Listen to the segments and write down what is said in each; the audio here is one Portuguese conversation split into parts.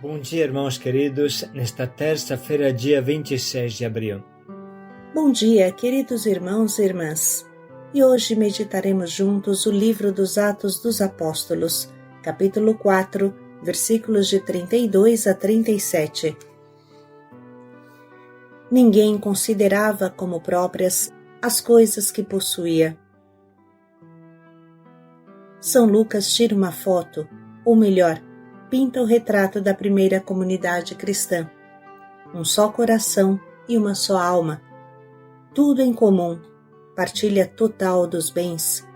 Bom dia, irmãos queridos, nesta terça-feira, dia 26 de abril. Bom dia, queridos irmãos e irmãs. E hoje meditaremos juntos o livro dos Atos dos Apóstolos, capítulo 4, versículos de 32 a 37. Ninguém considerava como próprias as coisas que possuía. São Lucas tira uma foto, ou melhor, pinta o retrato da primeira comunidade cristã. Um só coração e uma só alma. Tudo em comum, partilha total dos bens,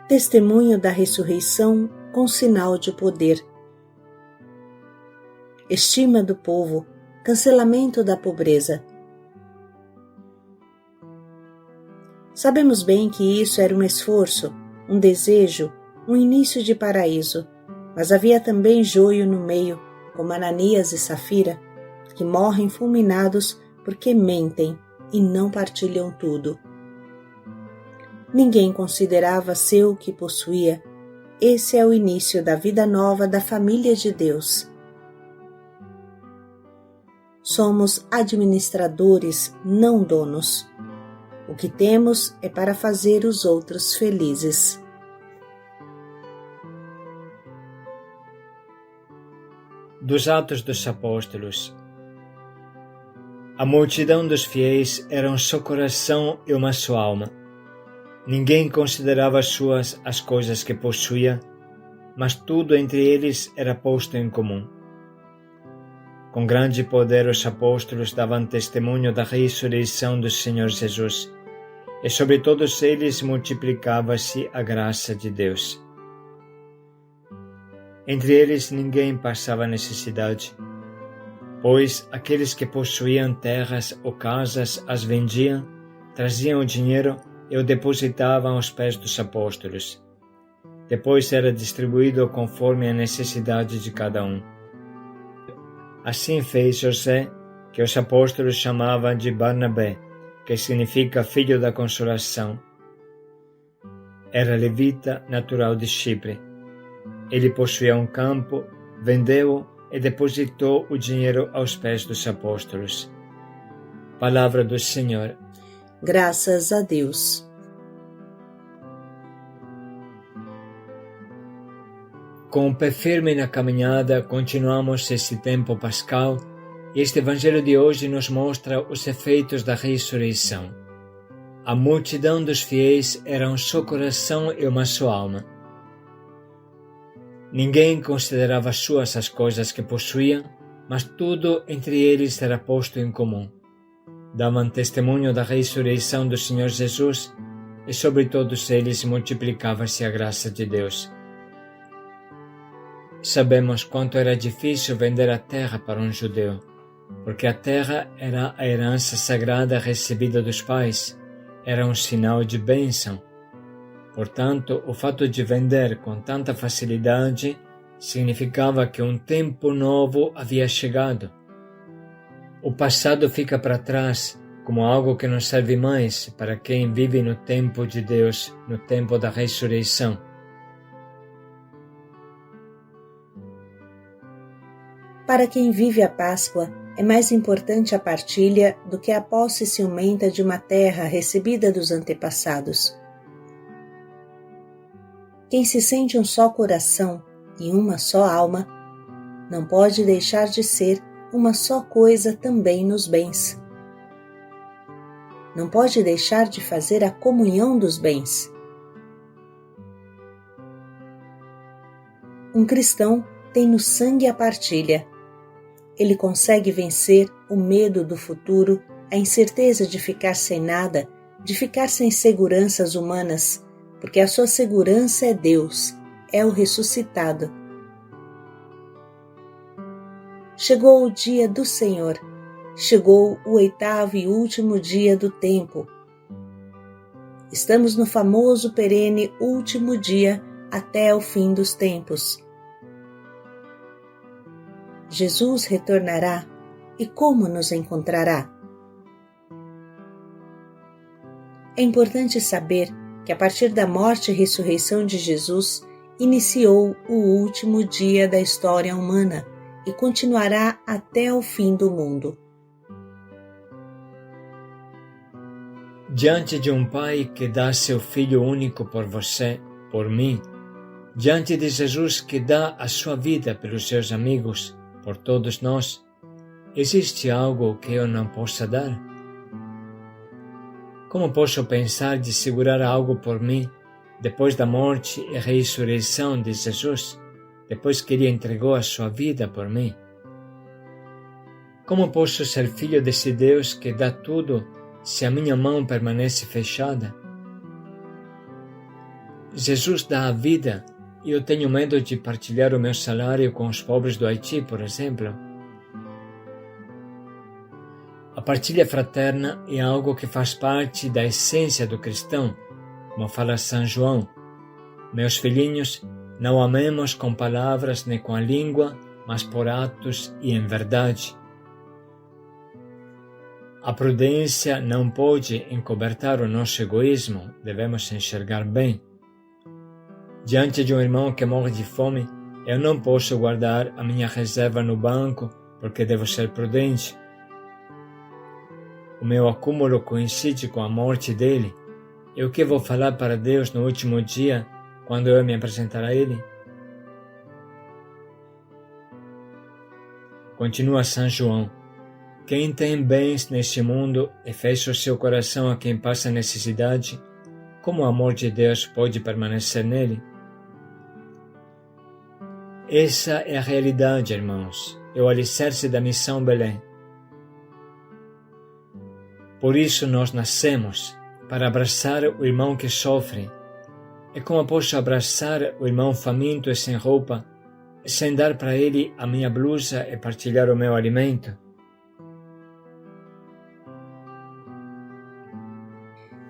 testemunho da ressurreição com sinal de poder. Estima do povo, cancelamento da pobreza. Sabemos bem que isso era um esforço, um desejo, um início de paraíso. Mas havia também joio no meio, como Ananias e Safira, que morrem fulminados porque mentem e não partilham tudo. Ninguém considerava seu o que possuía. Esse é o início da vida nova da família de Deus. Somos administradores, não donos. O que temos é para fazer os outros felizes. Dos Atos dos Apóstolos. A multidão dos fiéis era um só coração e uma só alma. Ninguém considerava suas as coisas que possuía, mas tudo entre eles era posto em comum. Com grande poder os apóstolos davam testemunho da ressurreição do Senhor Jesus, e sobre todos eles multiplicava-se a graça de Deus. Entre eles ninguém passava necessidade, pois aqueles que possuíam terras ou casas as vendiam, traziam o dinheiro e o depositavam aos pés dos apóstolos. Depois era distribuído conforme a necessidade de cada um. Assim fez José, que os apóstolos chamavam de Barnabé, que significa filho da consolação. Era levita, natural de Chipre. Ele possuía um campo, vendeu-o e depositou o dinheiro aos pés dos apóstolos. Palavra do Senhor. Graças a Deus. Com o pé firme na caminhada, continuamos esse tempo pascal e este Evangelho de hoje nos mostra os efeitos da ressurreição. A multidão dos fiéis era um só coração e uma só alma. Ninguém considerava suas as coisas que possuíam, mas tudo entre eles era posto em comum. Davam testemunho da ressurreição do Senhor Jesus e sobre todos eles multiplicava-se a graça de Deus. Sabemos quanto era difícil vender a terra para um judeu, porque a terra era a herança sagrada recebida dos pais, era um sinal de bênção. Portanto, o fato de vender com tanta facilidade significava que um tempo novo havia chegado. O passado fica para trás como algo que não serve mais para quem vive no tempo de Deus, no tempo da ressurreição. Para quem vive a Páscoa, é mais importante a partilha do que a posse ciumenta de uma terra recebida dos antepassados. Quem se sente um só coração e uma só alma, não pode deixar de ser uma só coisa também nos bens. Não pode deixar de fazer a comunhão dos bens. Um cristão tem no sangue a partilha. Ele consegue vencer o medo do futuro, a incerteza de ficar sem nada, de ficar sem seguranças humanas, porque a sua segurança é Deus, é o ressuscitado. Chegou o dia do Senhor, chegou o 8º e último dia do tempo. Estamos no famoso perene último dia até o fim dos tempos. Jesus retornará e como nos encontrará? É importante saber que a partir da morte e ressurreição de Jesus, iniciou o último dia da história humana e continuará até o fim do mundo. Diante de um Pai que dá seu Filho único por você, por mim, diante de Jesus que dá a sua vida pelos seus amigos, por todos nós, existe algo que eu não possa dar? Como posso pensar de segurar algo por mim depois da morte e ressurreição de Jesus, depois que Ele entregou a sua vida por mim? Como posso ser filho desse Deus que dá tudo se a minha mão permanece fechada? Jesus dá a vida e eu tenho medo de partilhar o meu salário com os pobres do Haiti, por exemplo. A partilha fraterna é algo que faz parte da essência do cristão, como fala São João. Meus filhinhos, não amemos com palavras nem com a língua, mas por atos e em verdade. A prudência não pode encobertar o nosso egoísmo, devemos enxergar bem. Diante de um irmão que morre de fome, eu não posso guardar a minha reserva no banco porque devo ser prudente. O meu acúmulo coincide com a morte dele. E o que vou falar para Deus no último dia, quando eu me apresentar a Ele? Continua São João. Quem tem bens neste mundo e fecha o seu coração a quem passa necessidade, como o amor de Deus pode permanecer nele? Essa é a realidade, irmãos, é o alicerce da missão Belém. Por isso nós nascemos, para abraçar o irmão que sofre. E como posso abraçar o irmão faminto e sem roupa, sem dar para ele a minha blusa e partilhar o meu alimento?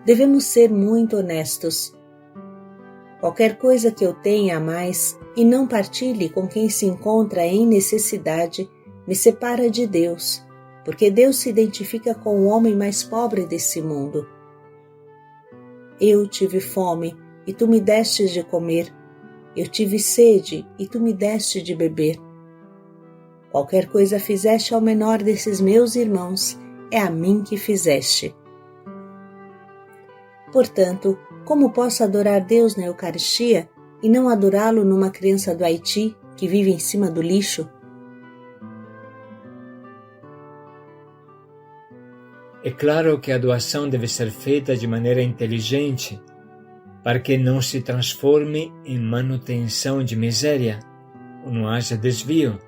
Devemos ser muito honestos. Qualquer coisa que eu tenha a mais e não partilhe com quem se encontra em necessidade, me separa de Deus, porque Deus se identifica com o homem mais pobre desse mundo. Eu tive fome e tu me destes de comer. Eu tive sede e tu me deste de beber. Qualquer coisa fizeste ao menor desses meus irmãos, é a mim que fizeste. Portanto, como posso adorar Deus na Eucaristia e não adorá-lo numa criança do Haiti que vive em cima do lixo? É claro que a doação deve ser feita de maneira inteligente, para que não se transforme em manutenção de miséria, não haja desvio,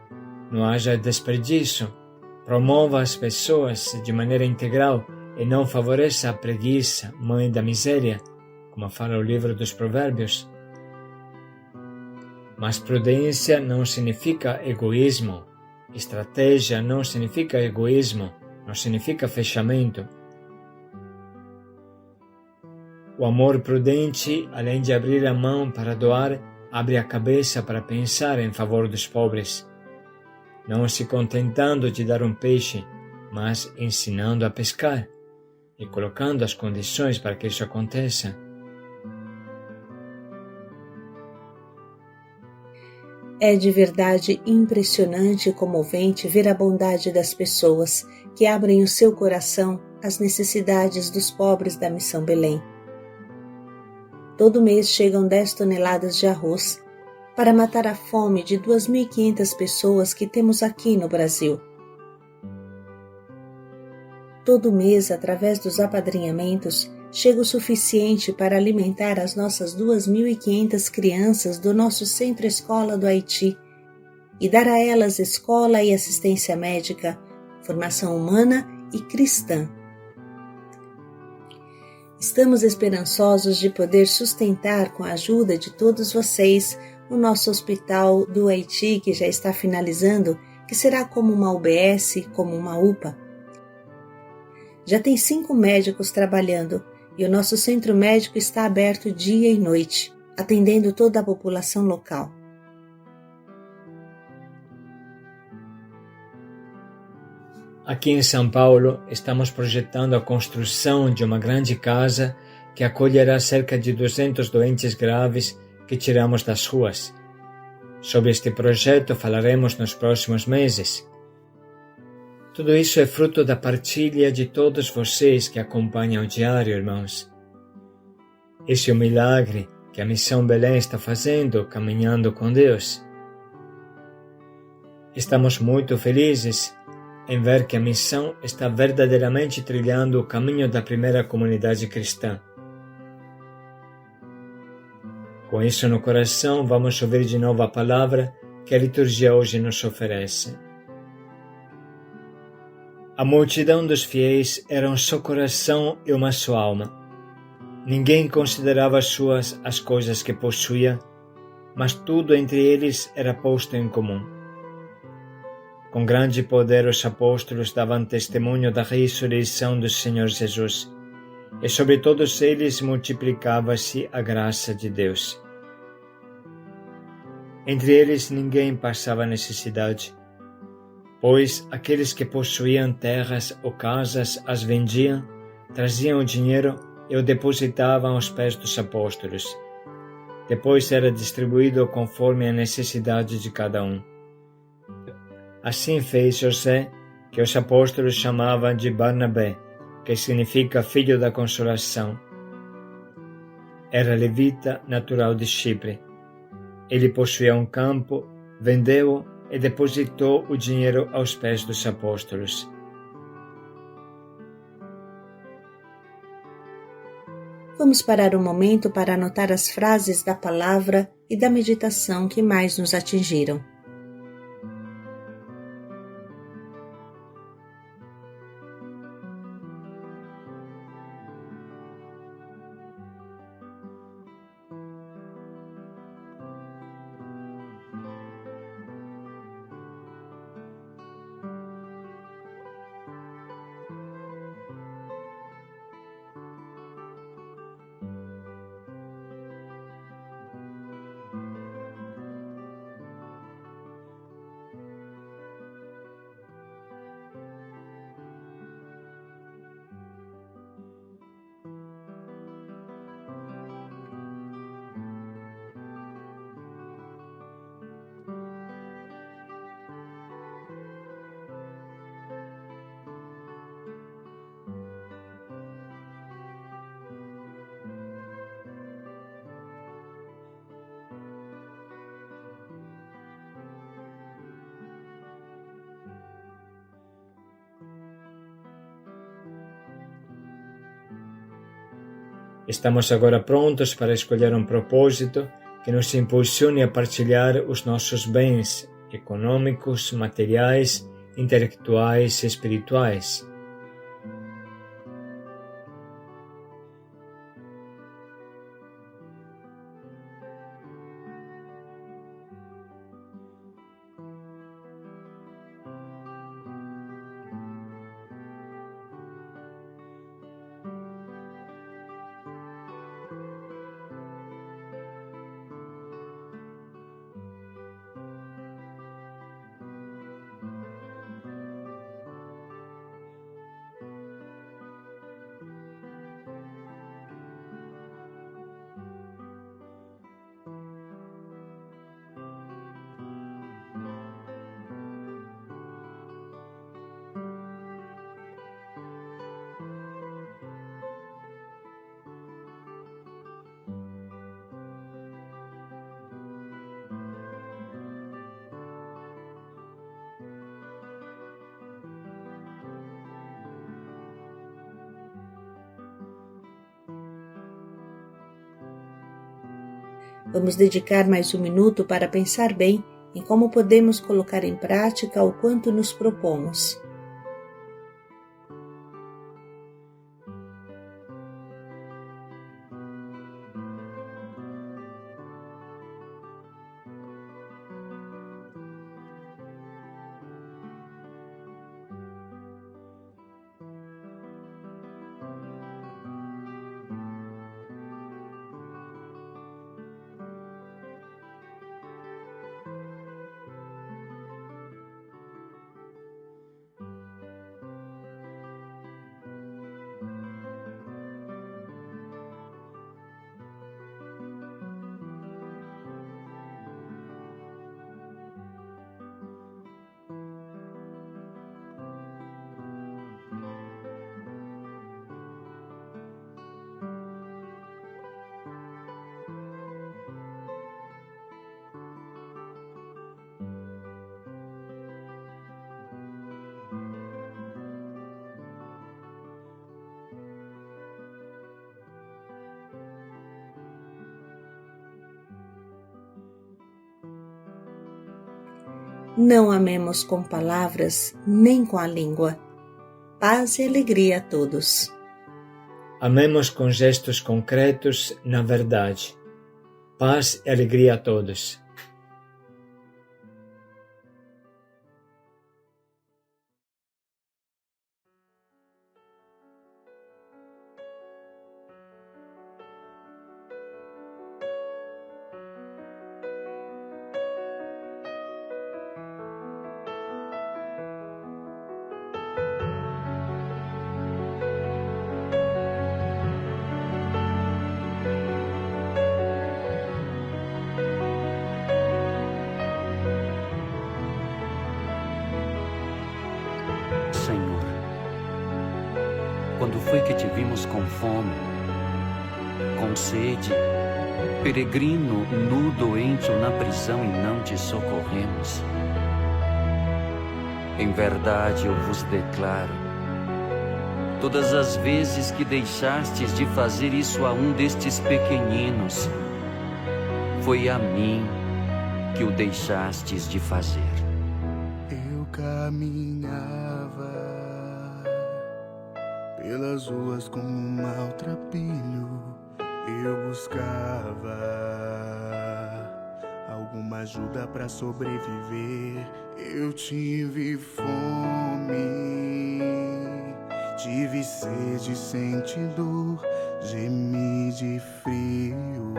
não haja desperdício, promova as pessoas de maneira integral e não favoreça a preguiça, mãe da miséria, como fala o livro dos Provérbios. Mas prudência não significa egoísmo, estratégia não significa egoísmo, não significa fechamento. O amor prudente, além de abrir a mão para doar, abre a cabeça para pensar em favor dos pobres, não se contentando de dar um peixe, mas ensinando a pescar e colocando as condições para que isso aconteça. É de verdade impressionante e comovente ver a bondade das pessoas que abrem o seu coração às necessidades dos pobres da Missão Belém. Todo mês chegam 10 toneladas de arroz para matar a fome de 2.500 pessoas que temos aqui no Brasil. Todo mês, através dos apadrinhamentos, chega o suficiente para alimentar as nossas 2.500 crianças do nosso Centro Escola do Haiti e dar a elas escola e assistência médica, formação humana e cristã. Estamos esperançosos de poder sustentar, com a ajuda de todos vocês, o nosso hospital do Haiti, que já está finalizando, que será como uma UBS, como uma UPA. Já tem 5 médicos trabalhando e o nosso centro médico está aberto dia e noite, atendendo toda a população local. Aqui em São Paulo, estamos projetando a construção de uma grande casa que acolherá cerca de 200 doentes graves que tiramos das ruas. Sobre este projeto falaremos nos próximos meses. Tudo isso é fruto da partilha de todos vocês que acompanham o diário, irmãos. Esse é o milagre que a Missão Belém está fazendo, caminhando com Deus. Estamos muito felizes em ver que a missão está verdadeiramente trilhando o caminho da primeira comunidade cristã. Com isso no coração, vamos ouvir de novo a palavra que a liturgia hoje nos oferece. A multidão dos fiéis era um só coração e uma só alma. Ninguém considerava suas as coisas que possuía, mas tudo entre eles era posto em comum. Com grande poder os apóstolos davam testemunho da ressurreição do Senhor Jesus, e sobre todos eles multiplicava-se a graça de Deus. Entre eles ninguém passava necessidade, pois aqueles que possuíam terras ou casas as vendiam, traziam o dinheiro e o depositavam aos pés dos apóstolos. Depois era distribuído conforme a necessidade de cada um. Assim fez José, que os apóstolos chamavam de Barnabé, que significa filho da consolação. Era levita, natural de Chipre. Ele possuía um campo, vendeu-o e depositou o dinheiro aos pés dos apóstolos. Vamos parar um momento para anotar as frases da palavra e da meditação que mais nos atingiram. Estamos agora prontos para escolher um propósito que nos impulsione a partilhar os nossos bens econômicos, materiais, intelectuais e espirituais. Vamos dedicar mais um minuto para pensar bem em como podemos colocar em prática o quanto nos propomos. Não amemos com palavras nem com a língua. Paz e alegria a todos. Amemos com gestos concretos na verdade. Paz e alegria a todos. Senhor, quando foi que te vimos com fome, com sede, peregrino, nu, doente ou na prisão e não te socorremos? Em verdade eu vos declaro, todas as vezes que deixastes de fazer isso a um destes pequeninos, foi a mim que o deixastes de fazer. Eu caminhava pelas ruas como um maltrapilho, eu buscava alguma ajuda pra sobreviver. Eu tive fome, tive sede, senti dor, gemi de frio.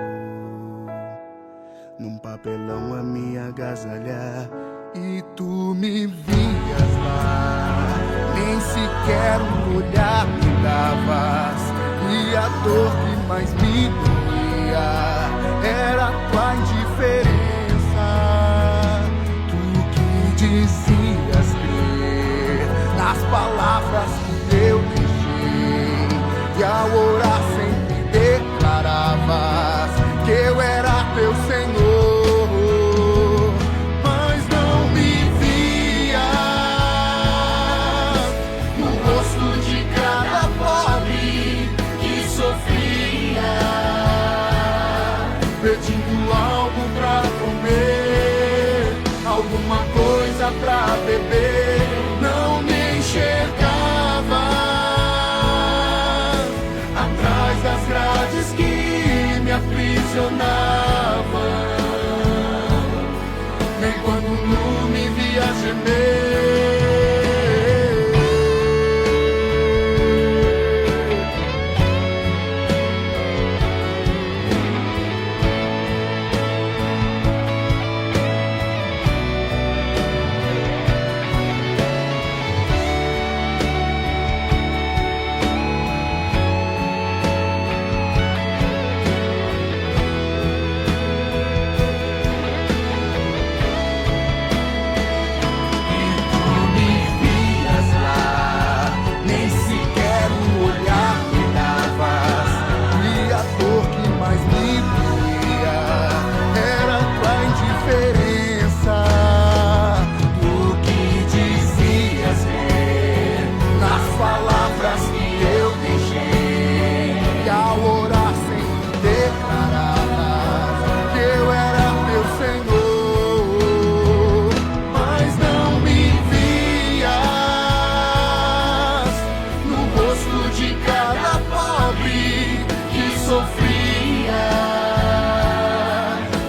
Num papelão a me agasalhar e tu me vias lá. Nem sequer um olhar me davas, e a dor que mais me doía era tua indiferença. Tu que dizias crer nas palavras que eu deixei, e ao orar sempre declaravas que eu era teu Senhor. Pedindo algo pra comer, alguma coisa pra beber, não me enxergava atrás das grades que me aprisionavam. Nem quando nu me via gemer.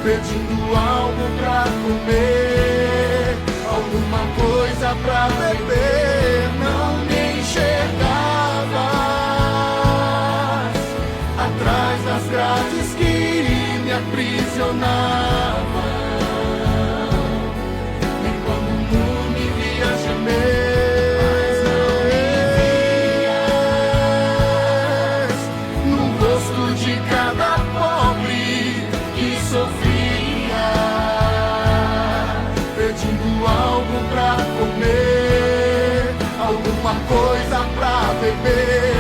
Pedindo algo pra comer, alguma coisa pra beber, não me enxergavas atrás das grades que me aprisionavam. Nem quando nu me via gemer, no rosto de cada pobre que sofria, pedindo algo pra comer, alguma coisa pra beber.